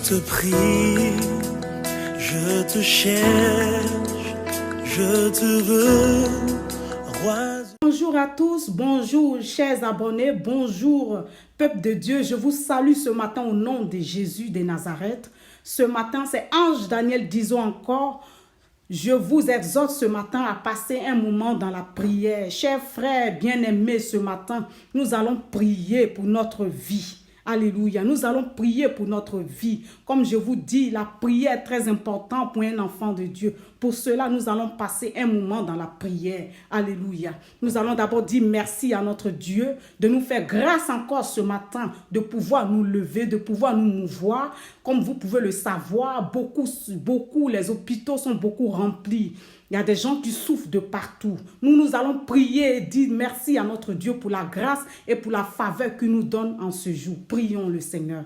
te prie, je te cherche, je te veux, roi. Bonjour à tous, bonjour chers abonnés, bonjour peuple de Dieu. Je vous salue ce matin au nom de Jésus de Nazareth. Ce matin, c'est Ange Daniel, disons encore, je vous exhorte ce matin à passer un moment dans la prière. Chers frères bien-aimés, ce matin, nous allons prier pour notre vie. Alléluia. Nous allons prier pour notre vie. Comme je vous dis, la prière est très importante pour un enfant de Dieu. Pour cela, nous allons passer un moment dans la prière. Alléluia. Nous allons d'abord dire merci à notre Dieu de nous faire grâce encore ce matin, de pouvoir nous lever, de pouvoir nous mouvoir. Comme vous pouvez le savoir, beaucoup, les hôpitaux sont beaucoup remplis. Il y a des gens qui souffrent de partout. Nous allons prier et dire merci à notre Dieu pour la grâce et pour la faveur qu'il nous donne en ce jour. Prions le Seigneur.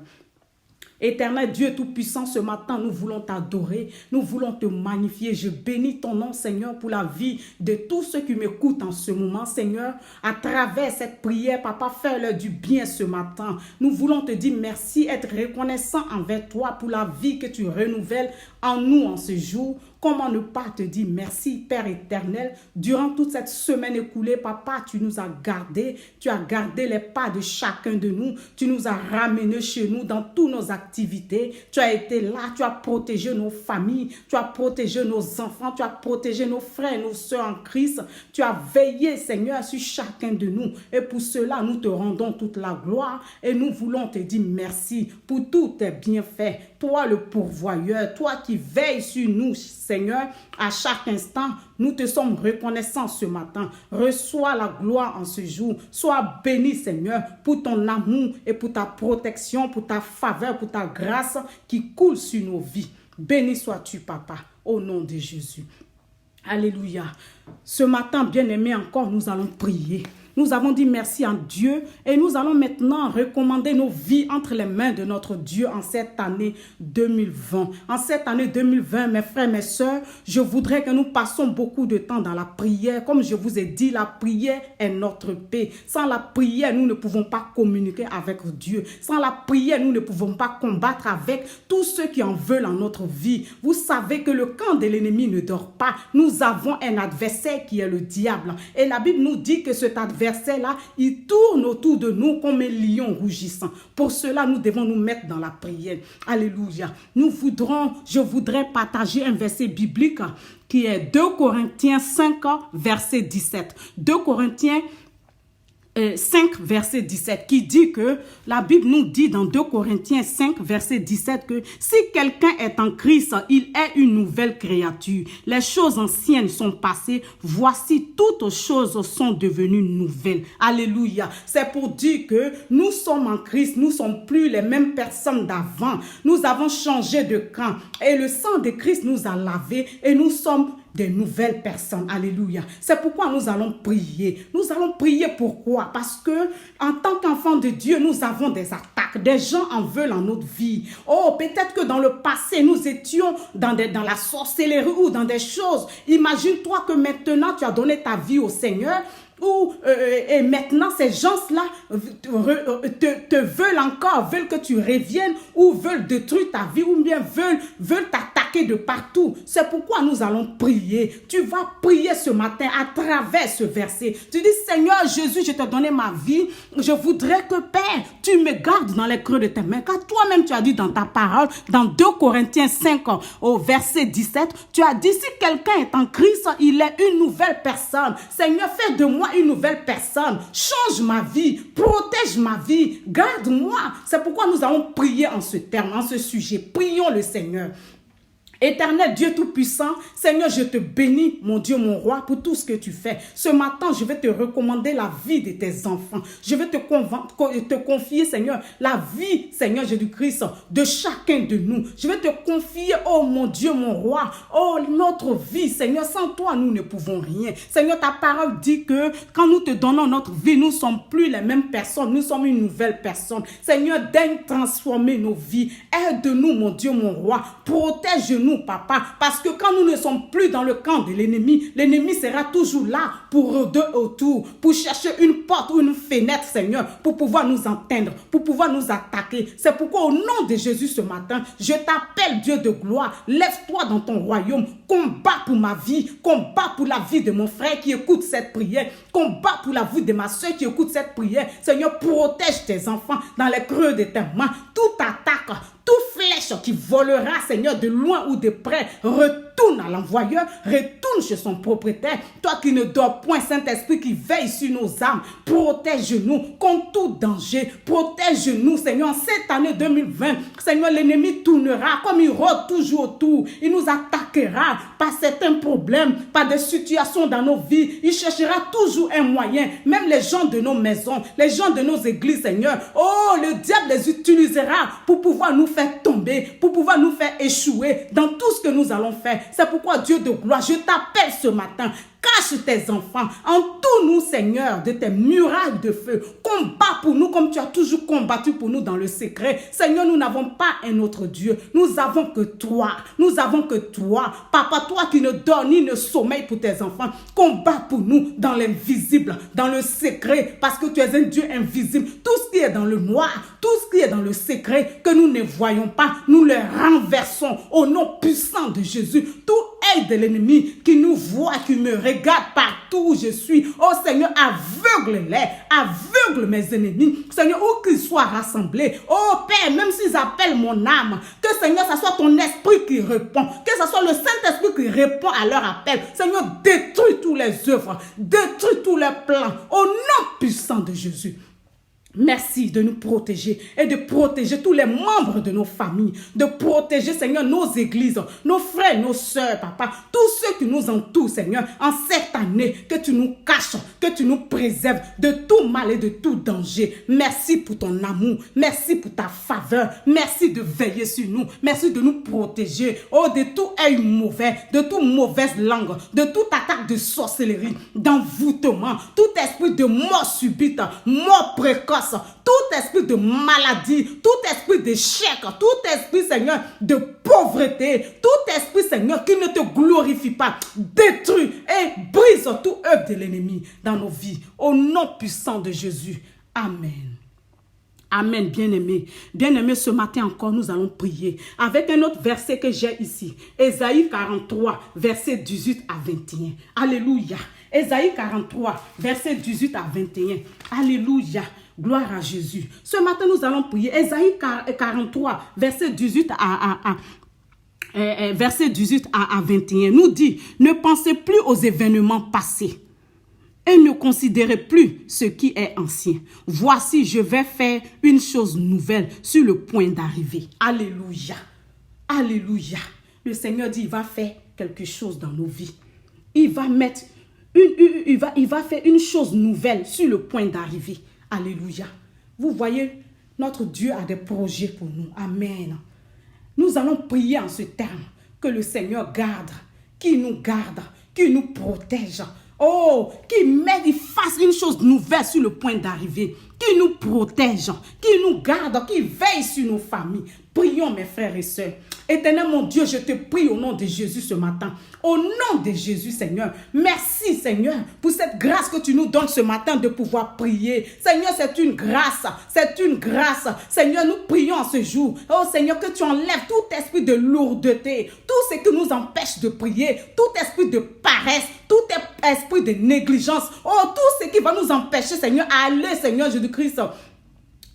Éternel Dieu Tout-Puissant, ce matin, nous voulons t'adorer, nous voulons te magnifier. Je bénis ton nom, Seigneur, pour la vie de tous ceux qui m'écoutent en ce moment, Seigneur. À travers cette prière, Papa, fais-leur du bien ce matin. Nous voulons te dire merci, être reconnaissant envers toi pour la vie que tu renouvelles en nous en ce jour. Comment ne pas te dire merci, Père éternel. Durant toute cette semaine écoulée, Papa, tu nous as gardés. Tu as gardé les pas de chacun de nous. Tu nous as ramenés chez nous dans toutes nos activités. Tu as été là. Tu as protégé nos familles. Tu as protégé nos enfants. Tu as protégé nos frères et nos sœurs en Christ. Tu as veillé, Seigneur, sur chacun de nous. Et pour cela, nous te rendons toute la gloire. Et nous voulons te dire merci pour tous tes bienfaits. Toi, le pourvoyeur, toi qui veilles sur nous, Seigneur, à chaque instant, nous te sommes reconnaissants ce matin. Reçois la gloire en ce jour. Sois béni, Seigneur, pour ton amour et pour ta protection, pour ta faveur, pour ta grâce qui coule sur nos vies. Béni sois-tu, Papa, au nom de Jésus. Alléluia. Ce matin, bien-aimés, encore, nous allons prier. Nous avons dit merci à Dieu et nous allons maintenant recommander nos vies entre les mains de notre Dieu en cette année 2020. En cette année 2020, mes frères, mes sœurs, je voudrais que nous passions beaucoup de temps dans la prière. Comme je vous ai dit, la prière est notre paix. Sans la prière, nous ne pouvons pas communiquer avec Dieu. Sans la prière, nous ne pouvons pas combattre avec tous ceux qui en veulent en notre vie. Vous savez que le camp de l'ennemi ne dort pas. Nous avons un adversaire qui est le diable. Et la Bible nous dit que cet adversaire là, il tourne autour de nous comme un lion rougissant. Pour cela, nous devons nous mettre dans la prière. Alléluia. Je voudrais partager un verset biblique qui est 2 Corinthiens 5, verset 17. 2 Corinthiens 5, verset 17, qui dit que la Bible nous dit dans 2 Corinthiens 5, verset 17 que si quelqu'un est en Christ, il est une nouvelle créature. Les choses anciennes sont passées, voici toutes choses sont devenues nouvelles. Alléluia. C'est pour dire que nous sommes en Christ, nous ne sommes plus les mêmes personnes d'avant. Nous avons changé de camp et le sang de Christ nous a lavés et nous sommes des nouvelles personnes. Alléluia. C'est pourquoi nous allons prier. Nous allons prier pourquoi? Parce que en tant qu'enfants de Dieu, nous avons des attaques. Des gens en veulent en notre vie. Oh, peut-être que dans le passé, nous étions dans la sorcellerie ou dans des choses. Imagine-toi que maintenant, tu as donné ta vie au Seigneur. Et maintenant, ces gens-là te veulent encore, veulent que tu reviennes ou veulent détruire ta vie ou bien veulent t'attaquer de partout. C'est pourquoi nous allons prier. Tu vas prier ce matin à travers ce verset. Tu dis, Seigneur Jésus, je t'ai donné ma vie. Je voudrais que, Père, tu me gardes dans les creux de tes mains. Car toi-même, tu as dit dans ta parole, dans 2 Corinthiens 5, au verset 17, tu as dit, si quelqu'un est en Christ, il est une nouvelle personne. Seigneur, fais de moi une nouvelle personne. Change ma vie. Protège ma vie. Garde-moi. C'est pourquoi nous allons prier en ce terme, en ce sujet. Prions le Seigneur. Éternel Dieu Tout-Puissant, Seigneur, je te bénis, mon Dieu, mon roi, pour tout ce que tu fais. Ce matin, je vais te recommander la vie de tes enfants. Je vais te confier, Seigneur, la vie, Seigneur Jésus-Christ, de chacun de nous. Je vais te confier, oh mon Dieu, mon roi, oh notre vie, Seigneur, sans toi, nous ne pouvons rien. Seigneur, ta parole dit que quand nous te donnons notre vie, nous ne sommes plus les mêmes personnes, nous sommes une nouvelle personne. Seigneur, daigne transformer nos vies. Aide-nous, mon Dieu, mon roi. Protège-nous nous, papa, parce que quand nous ne sommes plus dans le camp de l'ennemi sera toujours là pour rôder autour, pour chercher une porte ou une fenêtre, Seigneur, pour pouvoir nous entendre, pour pouvoir nous attaquer. C'est pourquoi au nom de Jésus ce matin, je t'appelle Dieu de gloire, lève-toi dans ton royaume, combat pour ma vie, combat pour la vie de mon frère qui écoute cette prière, combat pour la vie de ma soeur qui écoute cette prière. Seigneur, protège tes enfants dans les creux de tes mains, toute attaque, toute flèche qui volera, Seigneur, de loin ou de près, retourne à l'envoyeur, retourne chez son propriétaire. Toi qui ne dors point, Saint-Esprit qui veille sur nos âmes, protège-nous contre tout danger, protège-nous, Seigneur, en cette année 2020. Seigneur, l'ennemi tournera comme il rôde toujours autour. Il nous attaquera par certains problèmes, par des situations dans nos vies. Il cherchera toujours un moyen, même les gens de nos maisons, les gens de nos églises, Seigneur. Oh, le diable les utilisera pour pouvoir nous faire tomber, pour pouvoir nous faire échouer dans tout ce que nous allons faire. C'est pourquoi, Dieu de gloire, je t'appelle ce matin. Cache tes enfants, entoure-nous, Seigneur, de tes murailles de feu. Combat pour nous comme tu as toujours combattu pour nous dans le secret. Seigneur, nous n'avons pas un autre Dieu. Nous avons que toi. Nous avons que toi. Papa, toi qui ne dors ni ne sommeille pour tes enfants. Combat pour nous dans l'invisible, dans le secret, parce que tu es un Dieu invisible. Tout ce qui est dans le noir, tout ce qui est dans le secret, que nous ne voyons pas, nous le renversons au nom puissant de Jésus. Tout œil de l'ennemi qui nous voit, qui me regarde partout où je suis. Oh Seigneur, aveugle-les, aveugle mes ennemis. Seigneur, où qu'ils soient rassemblés. Oh Père, même s'ils appellent mon âme, que Seigneur, ça soit ton esprit qui répond, que ce soit le Saint-Esprit qui répond à leur appel. Seigneur, détruis tous les œuvres, détruis tous les plans, au nom puissant de Jésus. Merci de nous protéger et de protéger tous les membres de nos familles, de protéger, Seigneur, nos églises, nos frères, nos sœurs, papa, tous ceux qui nous entourent, Seigneur, en cette année, que tu nous caches, que tu nous préserves de tout mal et de tout danger. Merci pour ton amour, merci pour ta faveur, merci de veiller sur nous, merci de nous protéger, oh, de tout œil mauvais, de toute mauvaise langue, de toute attaque de sorcellerie, d'envoûtement, tout esprit de mort subite, mort précoce, tout esprit de maladie, tout esprit d'échec, tout esprit, Seigneur, de pauvreté, tout esprit, Seigneur, qui ne te glorifie pas, détruis et brise tout œuvre de l'ennemi dans nos vies. Au nom puissant de Jésus. Amen. Amen, bien-aimés. Bien-aimés, ce matin encore, nous allons prier avec un autre verset que j'ai ici. Ésaïe 43, verset 18 à 21. Alléluia. Ésaïe 43, verset 18 à 21. Alléluia. Gloire à Jésus. Ce matin, nous allons prier. Ésaïe 43, verset 18 à 21 nous dit, ne pensez plus aux événements passés et ne considérez plus ce qui est ancien. Voici, je vais faire une chose nouvelle sur le point d'arriver. Alléluia. Alléluia. Le Seigneur dit, il va faire quelque chose dans nos vies. Il va mettre il va faire une chose nouvelle sur le point d'arriver. Alléluia. Vous voyez, notre Dieu a des projets pour nous. Amen. Nous allons prier en ce terme. Que le Seigneur garde, qu'il nous garde, qu'il nous protège. Oh, qu'il fasse une chose nouvelle sur le point d'arriver. Qu'il nous protège, qu'il nous garde, qu'il veille sur nos familles. Prions mes frères et sœurs. Éternel mon Dieu, je te prie au nom de Jésus ce matin. Au nom de Jésus, Seigneur. Merci, Seigneur, pour cette grâce que tu nous donnes ce matin de pouvoir prier. Seigneur, c'est une grâce. C'est une grâce. Seigneur, nous prions en ce jour. Oh, Seigneur, que tu enlèves tout esprit de lourdeuté, tout ce qui nous empêche de prier, tout esprit de paresse, tout esprit de négligence. Oh, tout ce qui va nous empêcher, Seigneur, à aller, Seigneur Jésus-Christ,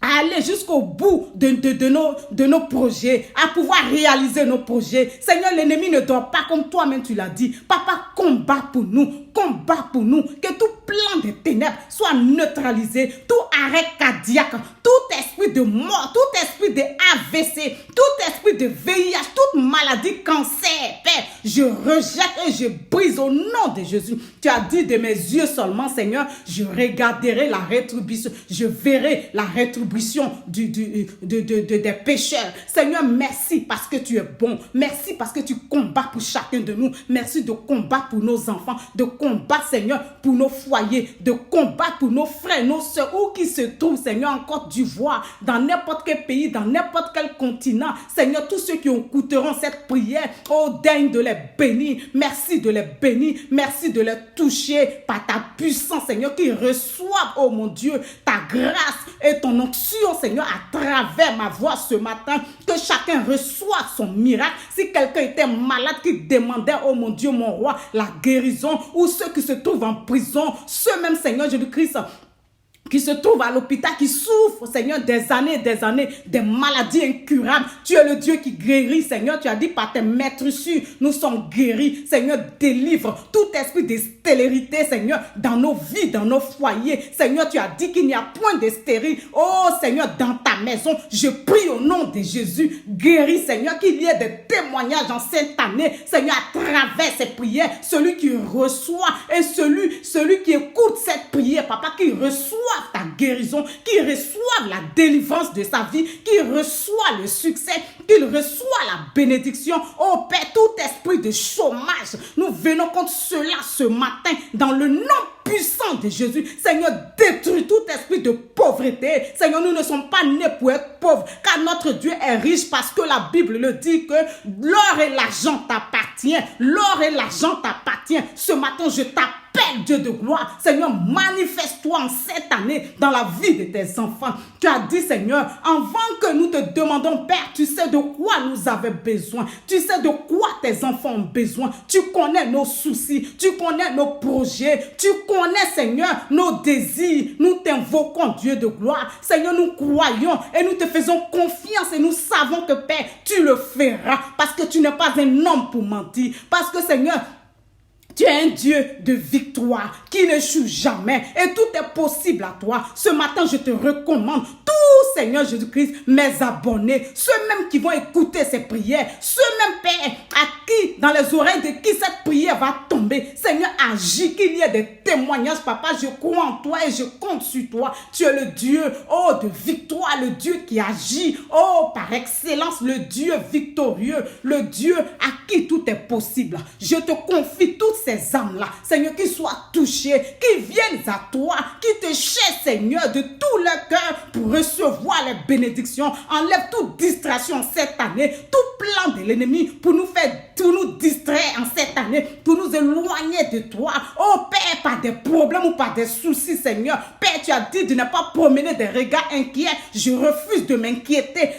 à aller jusqu'au bout de nos projets, à pouvoir réaliser nos projets. Seigneur, l'ennemi ne dort pas comme toi-même tu l'as dit. Papa, combat pour nous, que tout plan de ténèbres soit neutralisé, tout arrêt cardiaque, tout esprit de mort, tout esprit de AVC, tout esprit de VIH, toute maladie, cancer, Père, je rejette et je brise brise au nom de Jésus. Tu as dit de mes yeux seulement, Seigneur, je regarderai la rétribution, je verrai la rétribution des pécheurs. Seigneur, merci parce que tu es bon. Merci parce que tu combats pour chacun de nous. Merci de combattre pour nos enfants, de combattre, Seigneur, pour nos foyers, de combattre pour nos frères, nos soeurs, où qu'ils se trouvent, Seigneur, en Côte d'Ivoire, dans n'importe quel pays, dans n'importe quel continent. Seigneur, tous ceux qui écouteront cette prière, oh, daigne de les bénir. Merci de les bénir. Merci de les toucher par ta puissance, Seigneur, qu'ils reçoivent, oh mon Dieu, ta grâce et ton onction, Seigneur, à travers ma voix ce matin. Que chacun reçoive son miracle. Si quelqu'un était malade, qui demandait, oh mon Dieu, mon roi, la guérison, ou ceux qui se trouvent en prison, ceux-mêmes, Seigneur Jésus-Christ, qui se trouvent à l'hôpital, qui souffrent, Seigneur, des années, des maladies incurables. Tu es le Dieu qui guérit, Seigneur. Tu as dit par tes maîtresses, nous sommes guéris. Seigneur, délivre tout esprit de stérilité, Seigneur, dans nos vies, dans nos foyers. Seigneur, tu as dit qu'il n'y a point de stérile. Oh, Seigneur, dans ta maison, je prie au nom de Jésus. Guéris, Seigneur, qu'il y ait des témoignages en cette année. Seigneur, à travers ces prières, celui qui reçoit et celui qui écoute cette prière, Papa, qui reçoit ta guérison, qu'il reçoive la délivrance de sa vie, qu'il reçoive le succès, qu'il reçoive la bénédiction. Oh Père, tout esprit de chômage, nous venons contre cela ce matin dans le nom puissant de Jésus. Seigneur, détruis tout esprit de pauvreté. Seigneur, nous ne sommes pas nés pour être pauvres, car notre Dieu est riche, parce que la Bible le dit que l'or et l'argent t'appartient. L'or et l'argent t'appartient. Ce matin, je t'appelle, Dieu de gloire. Seigneur, manifeste-toi en cette année dans la vie de tes enfants. Tu as dit, Seigneur, avant que nous te demandons, Père, tu sais de quoi nous avons besoin. Tu sais de quoi tes enfants ont besoin. Tu connais nos soucis. Tu connais nos projets. Tu connais, Seigneur, nos désirs. Nous t'invoquons, Dieu de gloire. Seigneur, nous croyons et nous te faisons confiance et nous savons que, Père, tu le feras, parce que tu n'es pas un homme pour mentir. Parce que, Seigneur, tu es un Dieu de victoire qui n'échoue jamais et tout est possible à toi. Ce matin, je te recommande tous, Seigneur Jésus-Christ, mes abonnés, ceux-mêmes qui vont écouter ces prières, ceux-mêmes, Père, à qui, dans les oreilles de qui cette prière va tomber. Seigneur, agis, qu'il y ait des témoignages, Papa. Je crois en toi et je compte sur toi. Tu es le Dieu, oh, de victoire, le Dieu qui agit, oh, par excellence, le Dieu victorieux, le Dieu à qui tout est possible. Je te confie toutes ces âmes-là, Seigneur, qui soient touchées, qui viennent à toi, qui te cherchent, Seigneur, de tout leur cœur pour recevoir les bénédictions. Enlève toute distraction cette année, tout plan de l'ennemi pour nous distraire en cette année, pour nous éloigner de toi. Oh Père, par des problèmes ou par des soucis, Seigneur. Père, tu as dit de ne pas promener des regards inquiets. Je refuse de m'inquiéter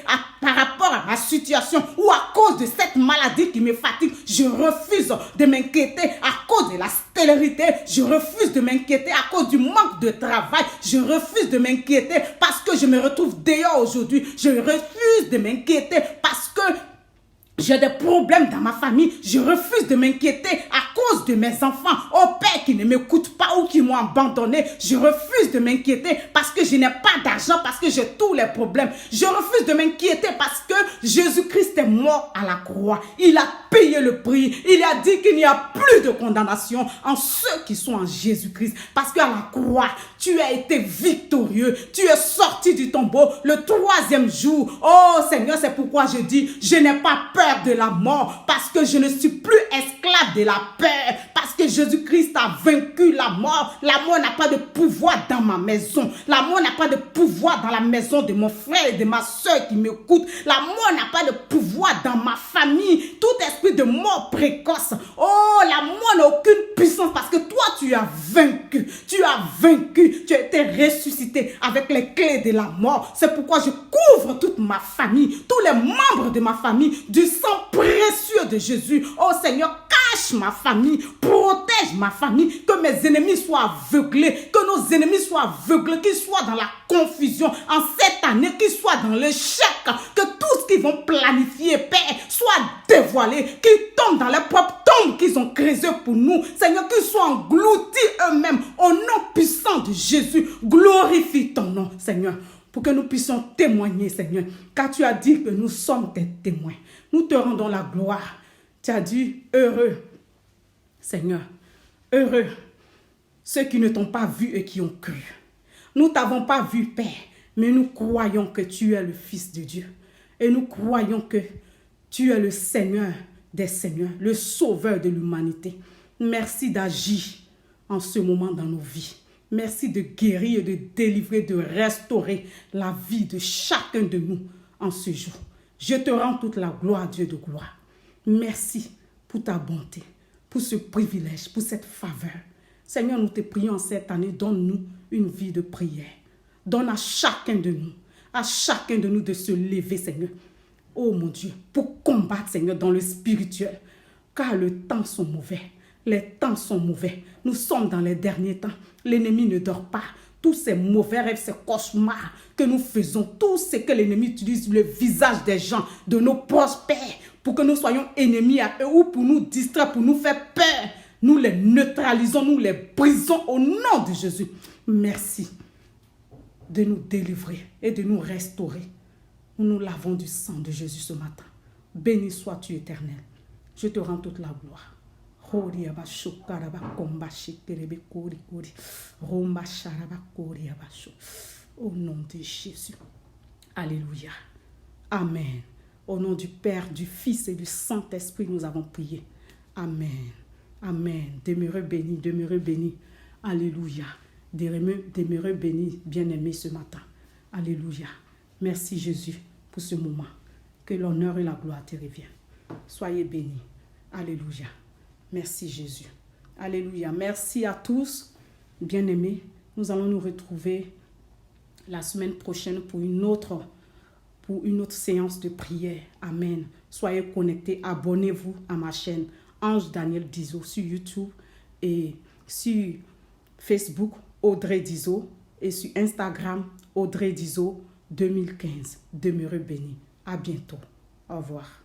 par rapport à ma situation ou à cause de cette maladie qui me fatigue. Je refuse de m'inquiéter à cause de la stérilité. Je refuse de m'inquiéter à cause du manque de travail. Je refuse de m'inquiéter parce que je me retrouve dehors aujourd'hui. Je refuse de m'inquiéter parce que j'ai des problèmes dans ma famille. Je refuse de m'inquiéter à cause de mes enfants. Oh Père, qui ne m'écoutent pas ou qui m'ont abandonné. Je refuse de m'inquiéter parce que je n'ai pas d'argent, parce que j'ai tous les problèmes. Je refuse de m'inquiéter parce que Jésus-Christ est mort à la croix. Il a payé le prix. Il a dit qu'il n'y a plus de condamnation en ceux qui sont en Jésus-Christ. Parce qu'à la croix, tu as été victorieux. Tu es sorti du tombeau le 3e jour. Oh Seigneur, c'est pourquoi je dis, je n'ai pas peur de la mort, parce que je ne suis plus esclave de la peur, parce que Jésus-Christ a vaincu la mort. La mort n'a pas de pouvoir dans ma maison. La mort n'a pas de pouvoir dans la maison de mon frère et de ma soeur qui m'écoute. La mort n'a pas de pouvoir dans ma famille. Tout esprit de mort précoce, oh, la mort n'a aucune puissance, parce que toi tu as vaincu. Tu as vaincu. Tu as été ressuscité avec les clés de la mort. C'est pourquoi je couvre toute ma famille, tous les membres de ma famille, du sang précieux de Jésus. Oh Seigneur, cache ma famille, protège ma famille, que mes ennemis soient aveuglés, que nos ennemis soient aveuglés, qu'ils soient dans la confusion en cette année, qu'ils soient dans l'échec, que tout ce qu'ils vont planifier, Père, soit dévoilé, qu'ils tombent dans leur propre tombe qu'ils ont creusé pour nous. Seigneur, qu'ils soient engloutis eux-mêmes au nom puissant de Jésus. Glorifie ton nom, Seigneur, pour que nous puissions témoigner, Seigneur, car tu as dit que nous sommes tes témoins. Nous te rendons la gloire. Tu as dit, heureux Seigneur, heureux ceux qui ne t'ont pas vu et qui ont cru. Nous ne t'avons pas vu, Père, mais nous croyons que tu es le Fils de Dieu. Et nous croyons que tu es le Seigneur des Seigneurs, le Sauveur de l'humanité. Merci d'agir en ce moment dans nos vies. Merci de guérir, de délivrer, de restaurer la vie de chacun de nous en ce jour. Je te rends toute la gloire, Dieu de gloire. Merci pour ta bonté, pour ce privilège, pour cette faveur. Seigneur, nous te prions en cette année, donne-nous une vie de prière. Donne à chacun de nous de se lever, Seigneur. Oh mon Dieu, pour combattre, Seigneur, dans le spirituel. Car les temps sont mauvais. Les temps sont mauvais. Nous sommes dans les derniers temps. L'ennemi ne dort pas. Tous ces mauvais rêves, ces cauchemars que nous faisons, tout ce que l'ennemi utilise le visage des gens, de nos proches pères, pour que nous soyons ennemis à eux ou pour nous distraire, pour nous faire peur, nous les neutralisons, nous les brisons au nom de Jésus. Merci de nous délivrer et de nous restaurer. Nous nous lavons du sang de Jésus ce matin. Béni sois-tu, Éternel. Je te rends toute la gloire. Au nom de Jésus. Alléluia. Amen. Au nom du Père, du Fils et du Saint-Esprit, nous avons prié. Amen. Amen. Demeurez bénis, demeurez bénis. Alléluia. Demeurez bénis, bien-aimés ce matin. Alléluia. Merci Jésus pour ce moment. Que l'honneur et la gloire te reviennent. Soyez bénis. Alléluia. Merci Jésus. Alléluia. Merci à tous, bien-aimés. Nous allons nous retrouver la semaine prochaine pour une autre séance de prière. Amen. Soyez connectés. Abonnez-vous à ma chaîne Ange Daniel Dizo sur YouTube et sur Facebook Audrey Dizo et sur Instagram Audrey Dizo 2015. Demeurez bénis. À bientôt. Au revoir.